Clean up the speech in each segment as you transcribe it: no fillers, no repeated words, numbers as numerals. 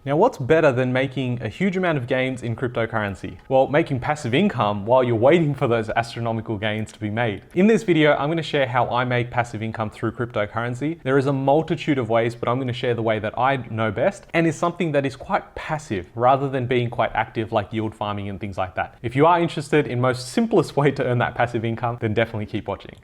Now, what's better than making a huge amount of gains in cryptocurrency? Well, making passive income while you're waiting for those astronomical gains to be made. In this video, I'm going to share how I make passive income through cryptocurrency. There is a multitude of ways, but I'm going to share the way that I know best and is something that is quite passive rather than being quite active like yield farming and things like that. If you are interested in most simplest way to earn that passive income, then definitely keep watching.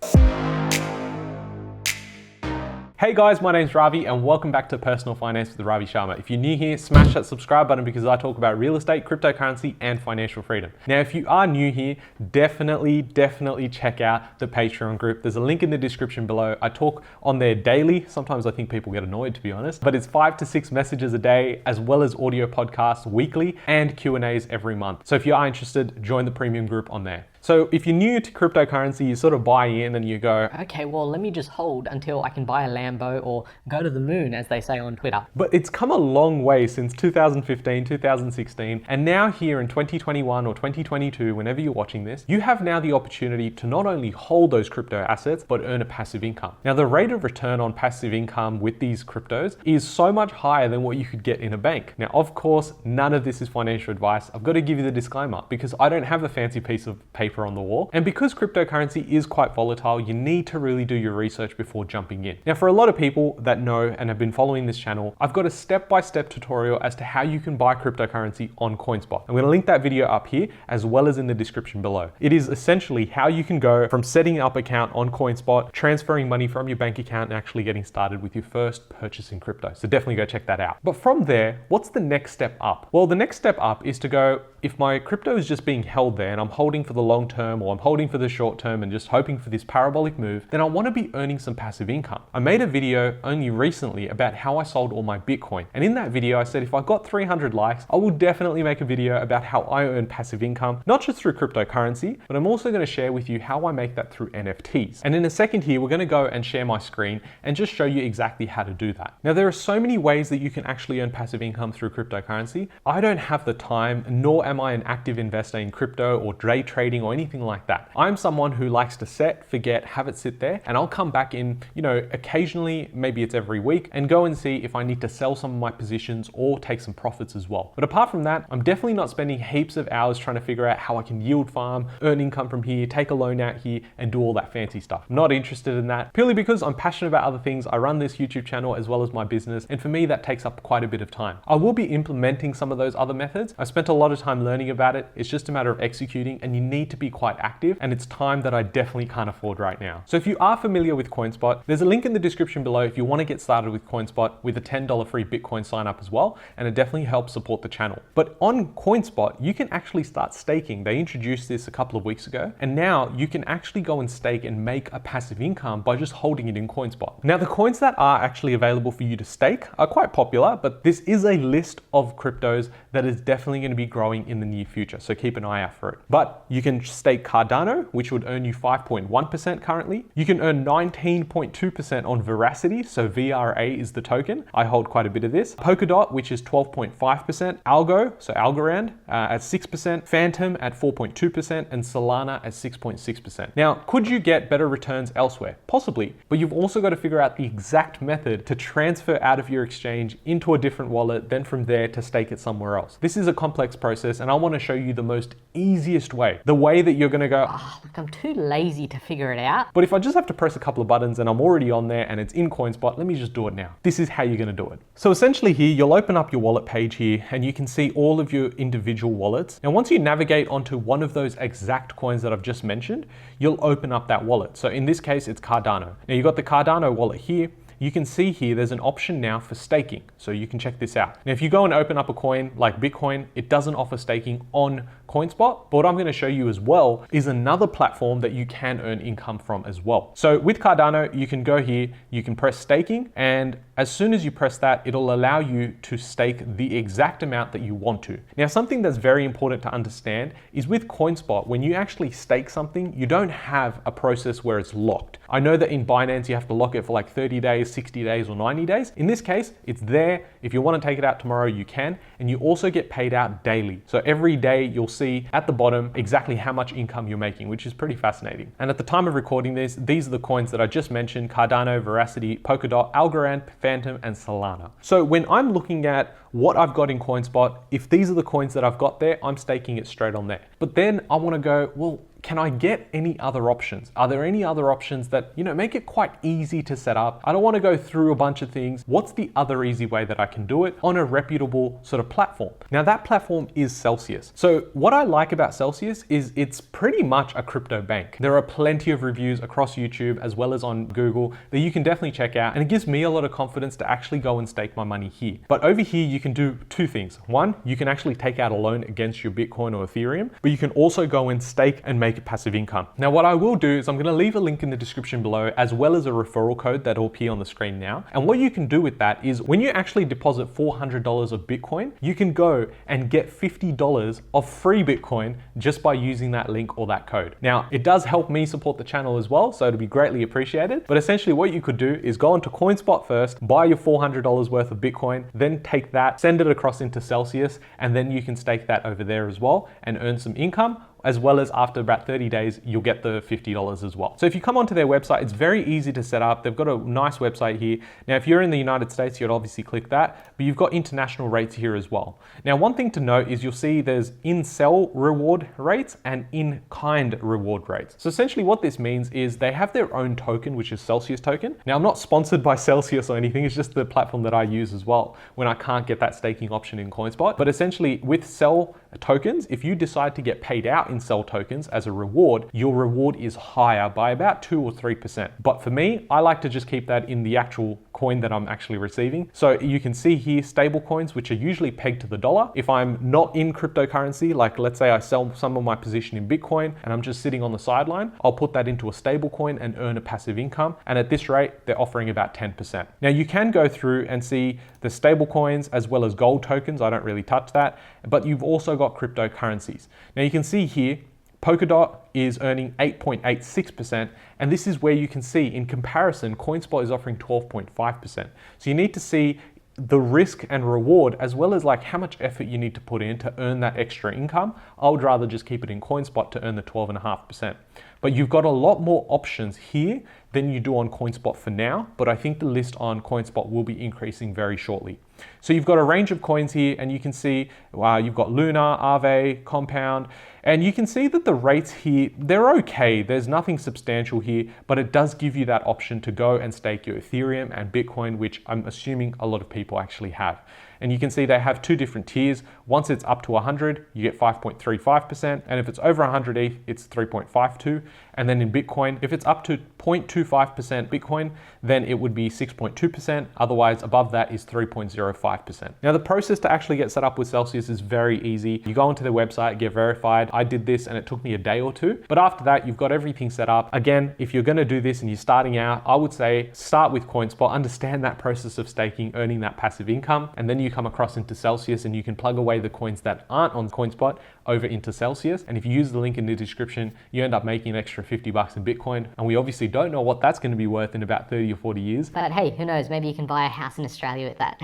Hey guys, my name's Ravi and welcome back to Personal Finance with Ravi Sharma. If you're new here, smash that subscribe button because I talk about real estate, cryptocurrency, and financial freedom. Now, if you are new here, definitely check out the Patreon group. There's a link in the description below. I talk on there daily. Sometimes I think people get annoyed, to be honest, but it's 5 to 6 messages a day, as well as audio podcasts weekly and Q&As every month. So if you are interested, join the premium group on there. So if you're new to cryptocurrency, you sort of buy in and you go, okay, well, let me just hold until I can buy a Lambo or go to the moon, as they say on Twitter. But it's come a long way since 2015, 2016, and now here in 2021 or 2022, whenever you're watching this, you have now the opportunity to not only hold those crypto assets, but earn a passive income. Now, the rate of return on passive income with these cryptos is so much higher than what you could get in a bank. Now, of course, none of this is financial advice. I've got to give you the disclaimer because I don't have a fancy piece of paper on the wall. And because cryptocurrency is quite volatile, you need to really do your research before jumping in. Now, for a lot of people that know and have been following this channel, I've got a step-by-step tutorial as to how you can buy cryptocurrency on CoinSpot. I'm going to link that video up here as well as in the description below. It is essentially how you can go from setting up an account on CoinSpot, transferring money from your bank account and actually getting started with your first purchase in crypto. So definitely go check that out. But from there, what's the next step up? Well, the next step up is to go, if my crypto is just being held there and I'm holding for the long term or I'm holding for the short term and just hoping for this parabolic move, then I want to be earning some passive income. I made a video only recently about how I sold all my Bitcoin. And in that video, I said, if I got 300 likes, I will definitely make a video about how I earn passive income, not just through cryptocurrency, but I'm also going to share with you how I make that through NFTs. And in a second here, we're going to go and share my screen and just show you exactly how to do that. Now, there are so many ways that you can actually earn passive income through cryptocurrency. I don't have the time, nor am I an active investor in crypto or day trading or anything like that. I'm someone who likes to set, forget, have it sit there, and I'll come back in, occasionally, maybe it's every week, and go and see if I need to sell some of my positions or take some profits as well. But apart from that, I'm definitely not spending heaps of hours trying to figure out how I can yield farm, earn income from here, take a loan out here, and do all that fancy stuff. I'm not interested in that, purely because I'm passionate about other things. I run this YouTube channel as well as my business, and for me, that takes up quite a bit of time. I will be implementing some of those other methods. I've spent a lot of time learning about it. It's just a matter of executing, and you need to be quite active, and it's time that I definitely can't afford right now. So if you are familiar with CoinSpot, there's a link in the description below if you want to get started with CoinSpot with a $10 free Bitcoin sign up as well, and it definitely helps support the channel. But on CoinSpot, you can actually start staking. They introduced this a couple of weeks ago, and now you can actually go and stake and make a passive income by just holding it in CoinSpot. Now, the coins that are actually available for you to stake are quite popular, but this is a list of cryptos that is definitely going to be growing in the near future, so keep an eye out for it. But you can stake Cardano, which would earn you 5.1% currently. You can earn 19.2% on Veracity, so VRA is the token. I hold quite a bit of this. Polkadot, which is 12.5%. Algo, so Algorand, at 6%. Phantom at 4.2%, and Solana at 6.6%. Now, could you get better returns elsewhere? Possibly, but you've also got to figure out the exact method to transfer out of your exchange into a different wallet, then from there to stake it somewhere else. This is a complex process, and I want to show you the most easiest way, the way that you're going to go, look, I'm too lazy to figure it out. But if I just have to press a couple of buttons and I'm already on there and it's in CoinSpot, let me just do it now. This is how you're going to do it. So essentially here, you'll open up your wallet page here and you can see all of your individual wallets. Now, once you navigate onto one of those exact coins that I've just mentioned, you'll open up that wallet. So in this case, it's Cardano. Now you've got the Cardano wallet here. You can see here, there's an option now for staking. So you can check this out. Now, if you go and open up a coin like Bitcoin, it doesn't offer staking on CoinSpot, but what I'm going to show you as well is another platform that you can earn income from as well. So with Cardano, you can go here, you can press staking, and as soon as you press that, it'll allow you to stake the exact amount that you want to. Now, something that's very important to understand is with CoinSpot, when you actually stake something, you don't have a process where it's locked. I know that in Binance, you have to lock it for like 30 days, 60 days, or 90 days. In this case, it's there. If you want to take it out tomorrow, you can, and you also get paid out daily. So every day you'll see at the bottom exactly how much income you're making, which is pretty fascinating. And at the time of recording this, these are the coins that I just mentioned: Cardano, Veracity, Polkadot, Algorand, Phantom, and Solana. So when I'm looking at what I've got in CoinSpot. If these are the coins that I've got there, I'm staking it straight on there. But then I want to go, well, can I get any other options? Are there any other options that, make it quite easy to set up? I don't want to go through a bunch of things. What's the other easy way that I can do it on a reputable sort of platform? Now that platform is Celsius. So what I like about Celsius is it's pretty much a crypto bank. There are plenty of reviews across YouTube as well as on Google that you can definitely check out. And it gives me a lot of confidence to actually go and stake my money here. But over here, you can do two things. One, you can actually take out a loan against your Bitcoin or Ethereum, but you can also go and stake and make passive income. Now, what I will do is I'm going to leave a link in the description below, as well as a referral code that will appear on the screen now. And what you can do with that is when you actually deposit $400 of Bitcoin, you can go and get $50 of free Bitcoin just by using that link or that code. Now, it does help me support the channel as well, so it'll be greatly appreciated. But essentially what you could do is go onto CoinSpot first, buy your $400 worth of Bitcoin, then take that, send it across into Celsius, and then you can stake that over there as well and earn some income, as well as after about 30 days, you'll get the $50 as well. So if you come onto their website, it's very easy to set up. They've got a nice website here. Now, if you're in the United States, you'd obviously click that, but you've got international rates here as well. Now, one thing to note is you'll see there's in-cell reward rates and in-kind reward rates. So essentially what this means is they have their own token, which is Celsius token. Now, I'm not sponsored by Celsius or anything. It's just the platform that I use as well when I can't get that staking option in CoinSpot. But essentially with Cell tokens, if you decide to get paid out in Cell tokens as a reward, your reward is higher by about 2 or 3%. But for me, I like to just keep that in the actual coin that I'm actually receiving. So you can see here stable coins, which are usually pegged to the dollar. If I'm not in cryptocurrency, like let's say I sell some of my position in Bitcoin and I'm just sitting on the sideline, I'll put that into a stable coin and earn a passive income. And at this rate, they're offering about 10%. Now you can go through and see the stable coins as well as gold tokens. I don't really touch that, but you've also got cryptocurrencies. Now you can see here, Polkadot is earning 8.86%, and this is where you can see in comparison, CoinSpot is offering 12.5%. So you need to see the risk and reward, as well as like how much effort you need to put in to earn that extra income. I would rather just keep it in CoinSpot to earn the 12.5%. But you've got a lot more options here than you do on CoinSpot for now, but I think the list on CoinSpot will be increasing very shortly. So you've got a range of coins here, and you can see you've got Luna, Aave, Compound, and you can see that the rates here, they're okay. There's nothing substantial here, but it does give you that option to go and stake your Ethereum and Bitcoin, which I'm assuming a lot of people actually have. And you can see they have two different tiers. Once it's up to 100, you get 5.35%. And if it's over 100 ETH, it's 3.52. And then in Bitcoin, if it's up to 0.25% Bitcoin, then it would be 6.2%. Otherwise, above that is 3.05%. Now, the process to actually get set up with Celsius is very easy. You go onto their website, get verified. I did this and it took me a day or two. But after that, you've got everything set up. Again, if you're gonna do this and you're starting out, I would say start with CoinSpot, understand that process of staking, earning that passive income, and then you come across into Celsius and you can plug away the coins that aren't on CoinSpot over into Celsius. And if you use the link in the description, you end up making an extra $50 in Bitcoin. And we obviously don't know what that's going to be worth in about 30 or 40 years. But hey, who knows? Maybe you can buy a house in Australia with that.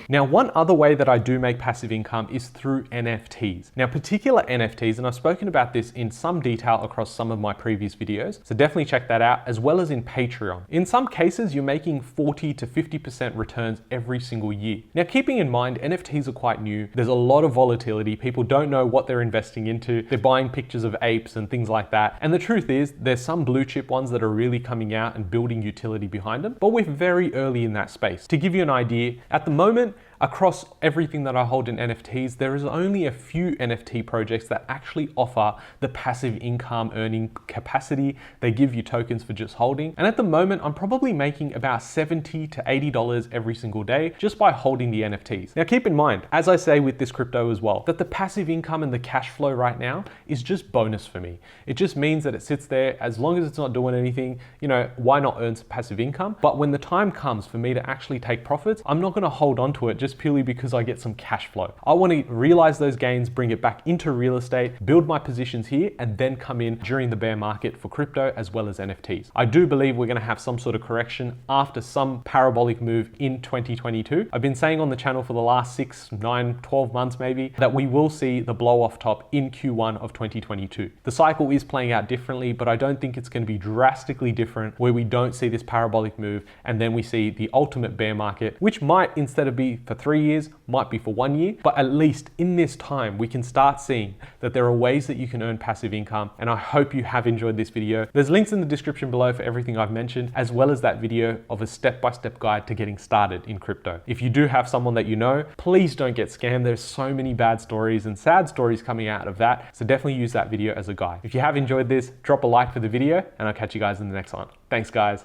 Now, one other way that I do make passive income is through NFTs. Now, particular NFTs, and I've spoken about this in some detail across some of my previous videos, so definitely check that out, as well as in Patreon. In some cases, you're making 40 to 50% returns every single year. Now, keeping in mind, NFTs are quite new. There's a lot of volatility. People don't know what they're investing into. They're buying pictures of apes and things like that. And the truth is, there's some blue chip ones that are really coming out and building utility behind them, but we're very early in that space. To give you an idea, at the moment, across everything that I hold in NFTs, there is only a few NFT projects that actually offer the passive income earning capacity. They give you tokens for just holding. And at the moment, I'm probably making about $70 to $80 every single day just by holding the NFTs. Now, keep in mind, as I say with this crypto as well, that the passive income and the cash flow right now is just bonus for me. It just means that it sits there. As long as it's not doing anything, why not earn some passive income? But when the time comes for me to actually take profits, I'm not going to hold on to it just purely because I get some cash flow. I want to realize those gains, bring it back into real estate, build my positions here, and then come in during the bear market for crypto as well as NFTs. I do believe we're going to have some sort of correction after some parabolic move in 2022. I've been saying on the channel for the last 6, 9, 12 months maybe that we will see the blow off top in Q1 of 2022. The cycle is playing out differently, but I don't think it's going to be drastically different where we don't see this parabolic move and then we see the ultimate bear market, which might, instead of be for for 3 years, might be for 1 year, but at least in this time, we can start seeing that there are ways that you can earn passive income. And I hope you have enjoyed this video. There's links in the description below for everything I've mentioned, as well as that video of a step-by-step guide to getting started in crypto. If you do have someone that you know, please don't get scammed. There's so many bad stories and sad stories coming out of that. So definitely use that video as a guide. If you have enjoyed this, drop a like for the video and I'll catch you guys in the next one. Thanks guys.